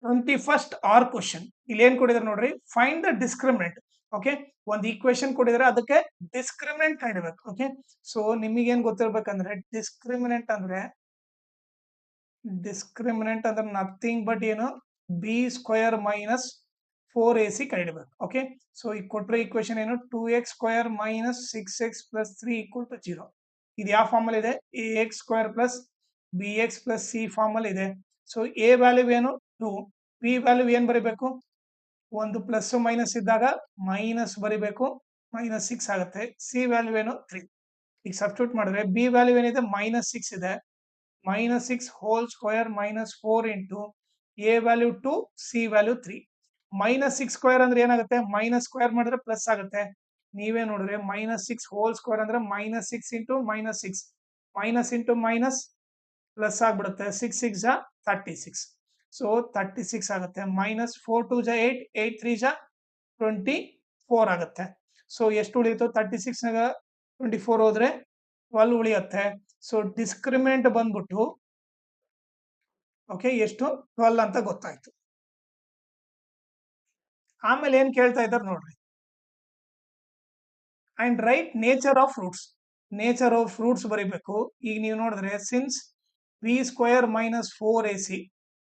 21st R question ಇಲ್ಲಿ ಏನ್ ಕೊಟ್ಟಿದ್ದಾರೆ ನೋಡ್ರಿ, ಫೈಂಡ್ ದ ಡಿಸ್ಕ್ರಿಮಿನೆಂಟ್. ಓಕೆ, ಒಂದು ಈಕ್ವೇಶನ್ ಕೊಟ್ಟಿದ್ದಾರೆ, ಅದಕ್ಕೆ ಡಿಸ್ಕ್ರಿಮಿನೆಂಟ್ ಕಂಡಿಡ್ಬೇಕು. ಓಕೆ, ಸೊ ನಿಮಗೇನ್ ಗೊತ್ತಿರ್ಬೇಕಂದ್ರೆ ಡಿಸ್ಕ್ರಿಮಿನೆಂಟ್ ಅಂದ್ರೆ ನಥಿಂಗ್ ಬಟ್ ಏನು, ಬಿ ಸ್ಕ್ವೇರ್ ಮೈನಸ್ 4ac ಕಂಡಿಡ್ಬೇಕು. ಓಕೆ, ಸೊ ಈಗ ಕೊಟ್ಟರೆ ಈಕ್ವೇಶನ್ ಏನು, 2x² ಮೈನಸ್ 6x ಪ್ಲಸ್ 3 = 0. ಇದು ಯಾವ ಫಾರ್ಮ್ ಅಲ್ಲಿ ಇದೆ, ax² plus bx plus c form ಅಲ್ಲಿ ಇದೆ. ಸೊ a ವ್ಯಾಲ್ಯೂ ಏನು 2, b ವ್ಯಾಲ್ಯೂ ಏನ್ ಬರೀಬೇಕು, ಒಂದು ಪ್ಲಸ್ ಮೈನಸ್ ಇದ್ದಾಗ ಮೈನಸ್ ಬರೀಬೇಕು, -6 ಆಗುತ್ತೆ. ಸಿ ವ್ಯಾಲ್ಯೂ ಏನು 3. ಈಗ ಸಬ್ಸ್ಟಿಟ್ಯೂಟ್ ಮಾಡಿದ್ರೆ ಬಿ ವ್ಯಾಲ್ಯೂ ಏನಿದೆ -6 ಇದೆ, -6 whole square minus 4 into A value 2, C value 3. -6² ಅಂದ್ರೆ ಏನಾಗುತ್ತೆ, ಮೈನಸ್ ಸ್ಕ್ವೇರ್ ಮಾಡಿದ್ರೆ ಪ್ಲಸ್ ಆಗುತ್ತೆ. ನೀವೇ ನೋಡಿದ್ರೆ -6 ಹೋಲ್ ಸ್ಕ್ವೇರ್ ಅಂದ್ರೆ -6 into -6, minus into minus plus ಆಗ್ಬಿಡುತ್ತೆ. 6 6 36, ಸೊ 36 ಆಗುತ್ತೆ. -4 2 8, 8 3 24 ಆಗುತ್ತೆ. ಸೊ ಎಷ್ಟು ಉಳಿಯಿತು, 36 ನಾಗ 24 ಹೋದ್ರೆ 12 ಉಳಿಯುತ್ತೆ. ಸೊ ಡಿಸ್ಕ್ರಿಮಿನೆಂಟ್ ಬಂದ್ಬಿಟ್ಟು ಓಕೆ ಎಷ್ಟು, 12 ಅಂತ ಗೊತ್ತಾಯ್ತು. ಆಮೇಲೆ ಏನ್ ಕೇಳ್ತಾ ಇದ್ದಾರೆ ನೋಡ್ರಿ, and write nature of roots. Nature of roots ಬರೀಬೇಕು. ಈಗ ನೀವು ನೋಡಿದ್ರೆ ಸಿನ್ಸ್ b² ಮೈನಸ್ 4ac,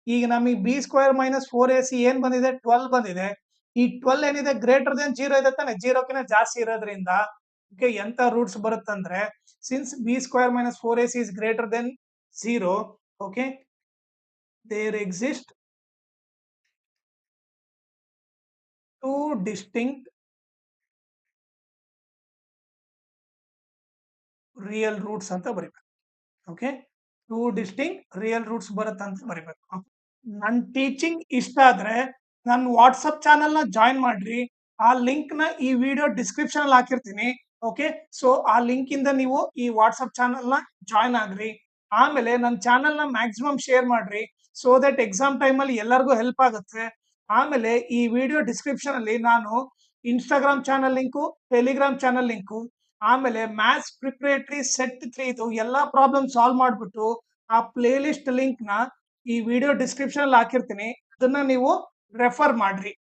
ಈಗ ನಮಗೆ b² ಮೈನಸ್ 4ac ಏನ್ ಬಂದಿದೆ, 12 ಬಂದಿದೆ. ಈ 12 ಏನಿದೆ ಗ್ರೇಟರ್ ದೆನ್ 0 ಇದೆ ತಾನೆ, 0ಕ್ಕಿಂತ ಜಾಸ್ತಿ ಇರೋದ್ರಿಂದ ಓಕೆ ಎಂತ ರೂಟ್ಸ್ ಬರುತ್ತಂದ್ರೆ, since b² minus 4ac is greater than 0, okay there exist 2 distinct real roots ಅಂತ ಬರೀಬೇಕು. ಓಕೆ, 2 ಡಿಸ್ಟಿಂಕ್ಟ್ ರಿಯಲ್ ರೂಟ್ಸ್ ಬರುತ್ತಂತ ಬರೀಬೇಕು. ನನ್ನ ಟೀಚಿಂಗ್ ಇಷ್ಟ ಆದ್ರೆ ನನ್ನ ವಾಟ್ಸಪ್ ಚಾನಲ್ ನ ಜಾಯಿನ್ ಮಾಡ್ರಿ. ಆ ಲಿಂಕ್ ನ ಈ ವಿಡಿಯೋ ಡಿಸ್ಕ್ರಿಪ್ಷನ್ ಅಲ್ಲಿ ಹಾಕಿರ್ತೀನಿ. ಓಕೆ, ಸೊ ಆ ಲಿಂಕ್ ಇಂದ ನೀವು ಈ ವಾಟ್ಸಪ್ ಚಾನಲ್ ನ ಜಾಯಿನ್ ಆಗ್ರಿ. ಆಮೇಲೆ ನನ್ನ ಚಾನಲ್ ನ ಮ್ಯಾಕ್ಸಿಮಮ್ ಶೇರ್ ಮಾಡ್ರಿ, ಸೊ ದಟ್ ಎಕ್ಸಾಮ್ ಟೈಮ್ ಅಲ್ಲಿ ಎಲ್ಲರಿಗೂ ಹೆಲ್ಪ್ ಆಗುತ್ತೆ. ಆಮೇಲೆ ಈ ವಿಡಿಯೋ ಡಿಸ್ಕ್ರಿಪ್ಷನ್ ಅಲ್ಲಿ ನಾನು Instagram channel link, Telegram channel link, ಆಮೇಲೆ ಮ್ಯಾಥ್ಸ್ ಪ್ರಿಪರೇಟರಿ ಸೆಟ್ 3 ಇದು ಎಲ್ಲಾ ಪ್ರಾಬ್ಲಮ್ ಸಾಲ್ವ್ ಮಾಡ್ಬಿಟ್ಟು ಆ ಪ್ಲೇ ಲಿಸ್ಟ್ ಲಿಂಕ್ ನ ಈ ವಿಡಿಯೋ ಡಿಸ್ಕ್ರಿಪ್ಷನ್ ಅಲ್ಲಿ ಹಾಕಿರ್ತೀನಿ. ಅದನ್ನ ನೀವು ರೆಫರ್ ಮಾಡ್ರಿ.